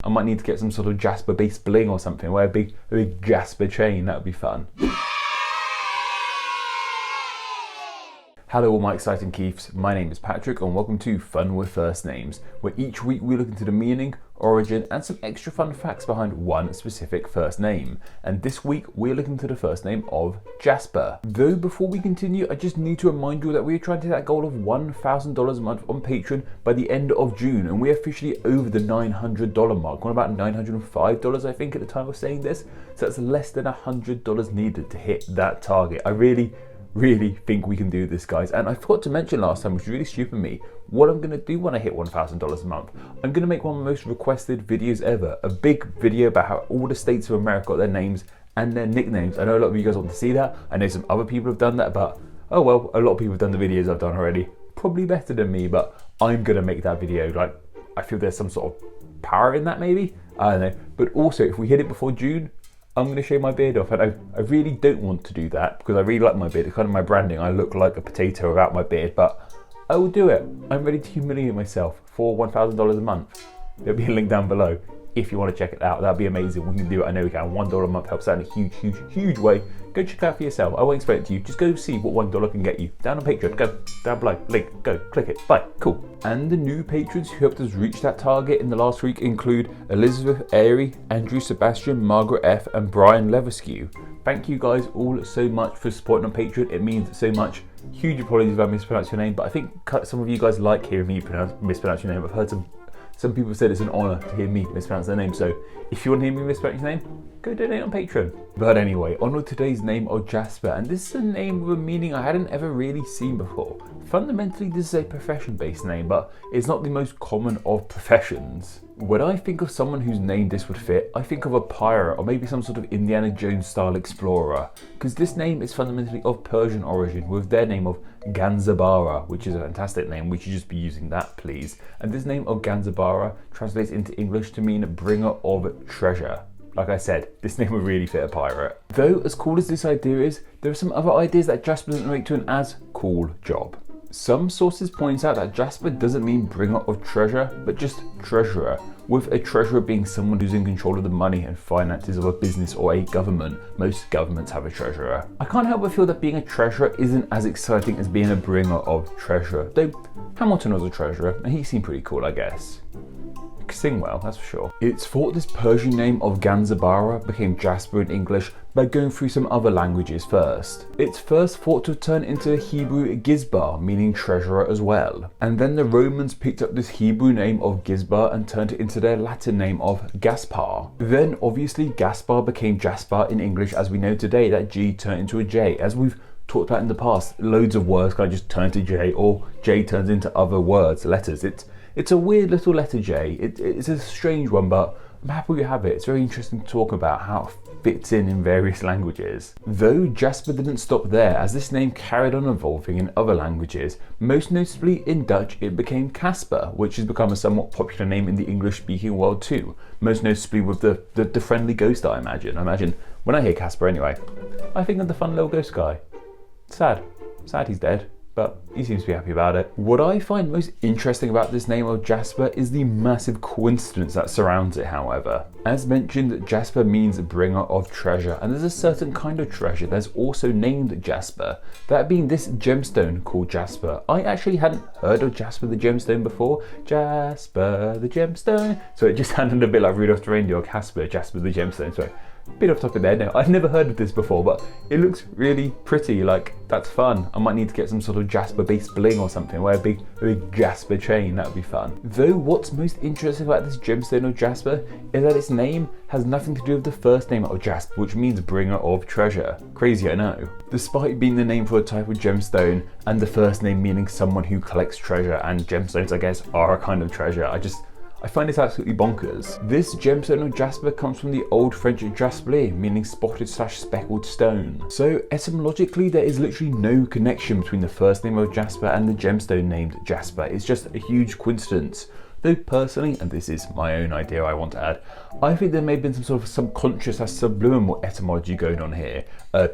I might need to get some sort of Jasper based bling or something, wear a big Jasper chain, that would be fun. Hello all my exciting Keiths, my name is Patrick and welcome to Fun with First Names, where each week we look into the meaning, origin and some extra fun facts behind one specific first name. And this week we're looking into the first name of Jasper. Though before we continue, I just need to remind you that we're trying to hit that goal of $1,000 a month on Patreon by the end of June, and we're officially over the $900 mark. We're about $905 I think at the time of saying this, so that's less than $100 needed to hit that target. I really think we can do this, guys. And I forgot to mention last time, which is really stupid of me, what I'm going to do when I hit $1,000 a month. I'm going to make one of the most requested videos ever, a big video about how all the states of America got their names and their nicknames. I know a lot of you guys want to see that. I know some other people have done that, but oh well, a lot of people have done the videos I've done already, probably better than me, but I'm going to make that video. Like, I feel there's some sort of power in that, maybe, I don't know. But also, if we hit it before June, I'm going to shave my beard off, and I really don't want to do that because I really like my beard. It's kind of my branding. I look like a potato without my beard, but I will do it. I'm ready to humiliate myself for $1,000 a month. There'll be a link down below if you want to check it out. That'd be amazing. We can do it. I know we can. $1 a month helps out in a huge way. Go check it out for yourself. I won't explain it to you. Just go see what $1 can get you. Down on Patreon. Go down below. Link. Go click it. Bye. Cool. And the new patrons who helped us reach that target in the last week include Elizabeth Airy, Andrew Sebastian, Margaret F, and Brian Leverskew. Thank you guys all so much for supporting on Patreon. It means so much. Huge apologies if I mispronounce your name, but I think some of you guys like hearing me mispronounce your name. I've heard some people said it's an honour to hear me mispronounce their name, so if you want to hear me mispronounce your name, go donate on Patreon. But anyway, on with today's name of Jasper, and this is a name with a meaning I hadn't ever really seen before. Fundamentally, this is a profession-based name, but it's not the most common of professions. When I think of someone whose name this would fit, I think of a pirate or maybe some sort of Indiana Jones style explorer, because this name is fundamentally of Persian origin with their name of Ganzabara, which is a fantastic name. We should just be using that, please. And this name of Ganzabara translates into English to mean bringer of treasure. Like I said, this name would really fit a pirate. Though, as cool as this idea is, there are some other ideas that Jasper doesn't make to an as cool job. Some sources point out that Jasper doesn't mean bringer of treasure, but just treasurer, with a treasurer being someone who's in control of the money and finances of a business or a government. Most governments have a treasurer. I can't help but feel that being a treasurer isn't as exciting as being a bringer of treasure, though Hamilton was a treasurer and he seemed pretty cool, I guess. Sing well, that's for sure. It's thought this Persian name of Ganzabara became Jasper in English by going through some other languages first. It's first thought to turn into Hebrew Gizbar, meaning treasurer as well. And then the Romans picked up this Hebrew name of Gizbar and turned it into their Latin name of Gaspar. Then obviously Gaspar became Jasper in English as we know today. That G turned into a J. As we've talked about in the past, loads of words kind of just turn to J, or J turns into other words, letters. It's a weird little letter J. It's a strange one, but I'm happy we have it. It's very interesting to talk about how it fits in various languages. Though Jasper didn't stop there, as this name carried on evolving in other languages. Most notably in Dutch, it became Casper, which has become a somewhat popular name in the English-speaking world too. Most notably with the friendly ghost, I imagine. When I hear Casper anyway, I think of the fun little ghost guy. Sad he's dead, but he seems to be happy about it. What I find most interesting about this name of Jasper is the massive coincidence that surrounds it, however. As mentioned, Jasper means bringer of treasure, and there's a certain kind of treasure that's also named Jasper, that being this gemstone called Jasper. I actually hadn't heard of Jasper the gemstone before. Jasper the gemstone. So it just sounded a bit like Rudolph the Reindeer or Jasper the gemstone. So bit off topic there. No, I've never heard of this before, but it looks really pretty. Like, that's fun. I might need to get some sort of Jasper based bling or something, wear a big Jasper chain, that would be fun. Though what's most interesting about this gemstone of Jasper is that its name has nothing to do with the first name of Jasper, which means bringer of treasure. Crazy, I know. Despite being the name for a type of gemstone and the first name meaning someone who collects treasure, and gemstones I guess are a kind of treasure, I find this absolutely bonkers. This gemstone of Jasper comes from the old French jasper, meaning spotted/speckled stone. So etymologically, there is literally no connection between the first name of Jasper and the gemstone named Jasper. It's just a huge coincidence. Though personally, and this is my own idea I want to add, I think there may have been some sort of subconscious or subliminal etymology going on here.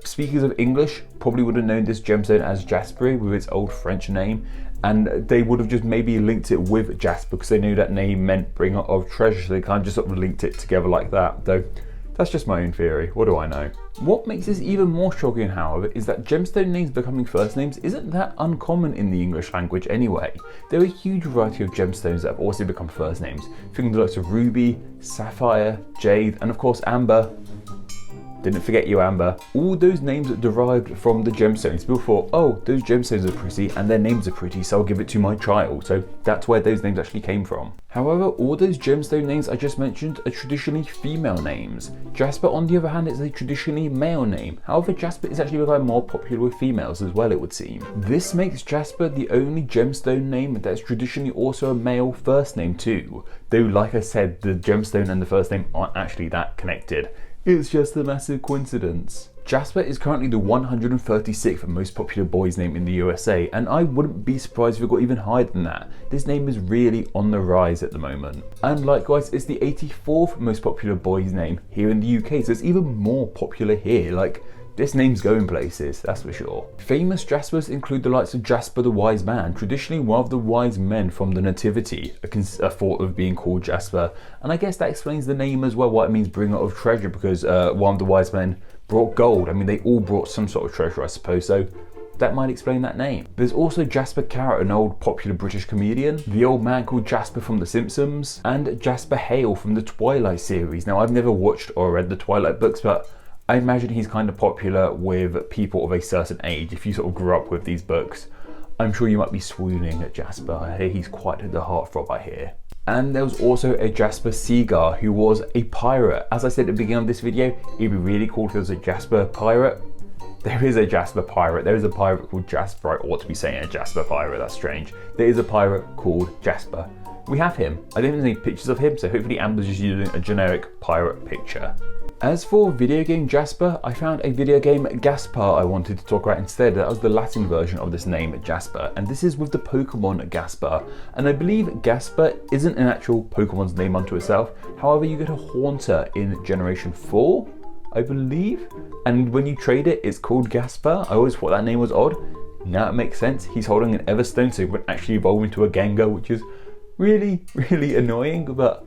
Speakers of English probably would have known this gemstone as Jasper with its old French name, And they would have just maybe linked it with Jasper because they knew that name meant bringer of treasure, so they kind of just sort of linked it together like that. Though that's just my own theory, what do I know? What makes this even more shocking, however, is that gemstone names becoming first names isn't that uncommon in the English language anyway. There are a huge variety of gemstones that have also become first names, thinking the likes of ruby, sapphire, jade, and of course amber. Didn't forget you, Amber. All those names are derived from the gemstones. People thought, oh, those gemstones are pretty and their names are pretty, so I'll give it to my child. So that's where those names actually came from. However, all those gemstone names I just mentioned are traditionally female names. Jasper, on the other hand, is a traditionally male name. However, Jasper is actually becoming more popular with females as well, it would seem. This makes Jasper the only gemstone name that's traditionally also a male first name too. Though, like I said, the gemstone and the first name aren't actually that connected. It's just a massive coincidence. Jasper is currently the 136th most popular boy's name in the USA, and I wouldn't be surprised if it got even higher than that. This name is really on the rise at the moment. And likewise, it's the 84th most popular boy's name here in the UK, so it's even more popular here. Like, this name's going places, that's for sure. Famous Jaspers include the likes of Jasper the Wise Man, traditionally one of the wise men from the Nativity, a thought of being called Jasper. And I guess that explains the name as well, what it means bringer of treasure, because one of the wise men brought gold. I mean, they all brought some sort of treasure, I suppose, so that might explain that name. There's also Jasper Carrot, an old popular British comedian, the old man called Jasper from The Simpsons, and Jasper Hale from the Twilight series. Now, I've never watched or read the Twilight books, but I imagine he's kind of popular with people of a certain age. If you sort of grew up with these books, I'm sure you might be swooning at Jasper. I hear he's quite the heartthrob, I hear. And there was also a Jasper Seagar who was a pirate. As I said at the beginning of this video, it'd be really cool if there was a Jasper pirate. There is a Jasper pirate. There is a pirate called Jasper. I ought to be saying a Jasper pirate, that's strange. There is a pirate called Jasper. We have him. I don't have any pictures of him, so hopefully Amber's just using a generic pirate picture. As for video game Jasper, I found a video game Gaspar I wanted to talk about instead. That was the Latin version of this name, Jasper, and this is with the Pokemon Gaspar. And I believe Gaspar isn't an actual Pokemon's name unto itself. However, you get a Haunter in Generation 4, I believe. And when you trade it, it's called Gaspar. I always thought that name was odd. Now it makes sense. He's holding an Everstone, so he would actually evolve into a Gengar, which is really, really annoying, but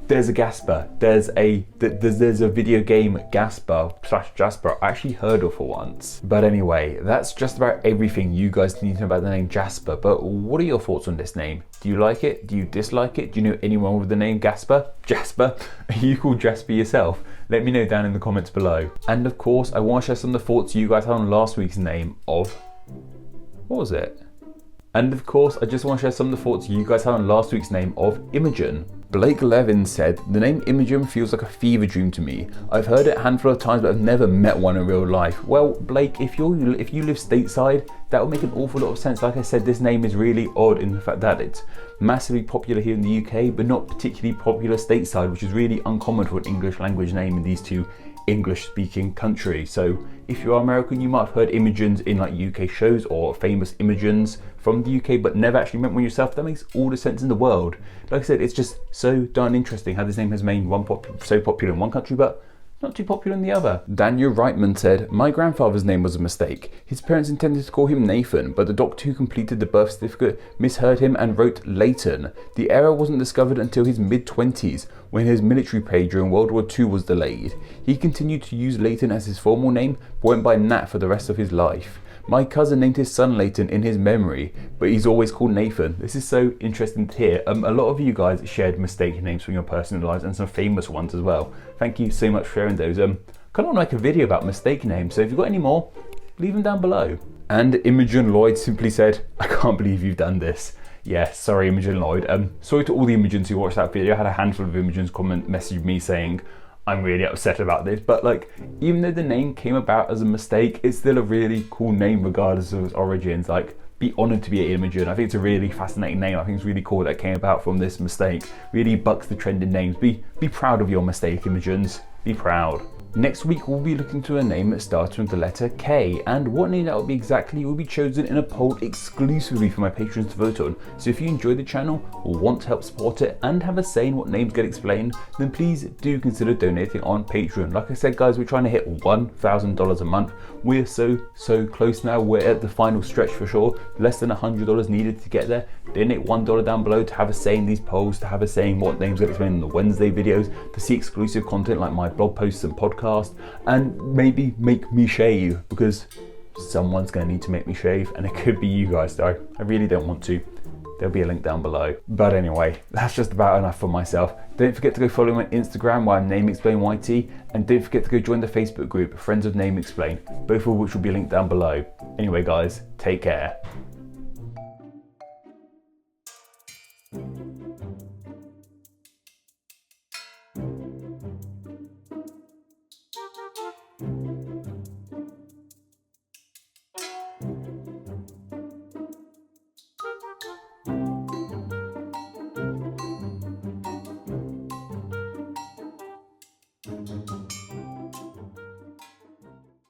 there's a Gaspar. There's a video game Gaspar / Jasper I actually heard of for once. But anyway, that's just about everything you guys need to know about the name Jasper. But what are your thoughts on this name? Do you like it? Do you dislike it? Do you know anyone with the name Gaspar? Jasper? Are you called Jasper yourself? Let me know down in the comments below. And of course, I want to share some of the thoughts you guys had on last week's name of... what was it? And of course, I just want to share some of the thoughts you guys had on last week's name of Imogen. Blake Levin said, the name Imogen feels like a fever dream to me. I've heard it a handful of times, but I've never met one in real life. Well, Blake, if you live stateside, that would make an awful lot of sense. Like I said, this name is really odd in the fact that it's massively popular here in the UK, but not particularly popular stateside, which is really uncommon for an English language name in these two English-speaking countries. So if you are American, you might have heard Imogens in like UK shows or famous Imogens from the UK, but never actually met one yourself. That makes all the sense in the world. Like I said, it's just so darn interesting how this name has made so popular in one country, but not too popular in the other. Daniel Reitman said, my grandfather's name was a mistake. His parents intended to call him Nathan, but the doctor who completed the birth certificate misheard him and wrote Leighton. The error wasn't discovered until his mid-20s, when his military pay during World War II was delayed. He continued to use Leighton as his formal name, but went by Nat for the rest of his life. My cousin named his son Leighton in his memory, but he's always called Nathan. This is so interesting to hear. A lot of you guys shared mistake names from your personal lives and some famous ones as well. Thank you so much for sharing those. Kind of want to make a video about mistake names, so if you've got any more, leave them down below. And Imogen Lloyd simply said, I can't believe you've done this. Yeah, sorry Imogen Lloyd. Sorry to all the Imogens who watched that video. I had a handful of Imogens message me saying, I'm really upset about this, but like, even though the name came about as a mistake, it's still a really cool name regardless of its origins. Like, be honoured to be an Imogen. I think it's a really fascinating name. I think it's really cool that it came about from this mistake. Really bucks the trend in names. Be proud of your mistake, Imogens. Be proud. Next week we'll be looking to a name that starts with the letter K, and what name that will be exactly will be chosen in a poll exclusively for my patrons to vote on. So if you enjoy the channel or want to help support it and have a say in what names get explained, then please do consider donating on Patreon. Like I said guys, we're trying to hit $1,000 a month. We're so close now. We're at the final stretch for sure. Less than $100 needed to get there. Donate $1 down below to have a say in these polls, to have a say in what names get explained in the Wednesday videos, to see exclusive content like my blog posts and podcasts, and maybe make me shave, because someone's going to need to make me shave, and it could be you guys though. I really don't want to. There'll be a link down below. But anyway, that's just about enough for myself. Don't forget to go follow me on Instagram where I'm NameExplainYT, and don't forget to go join the Facebook group Friends of Name Explain, both of which will be linked down below. Anyway guys, take care.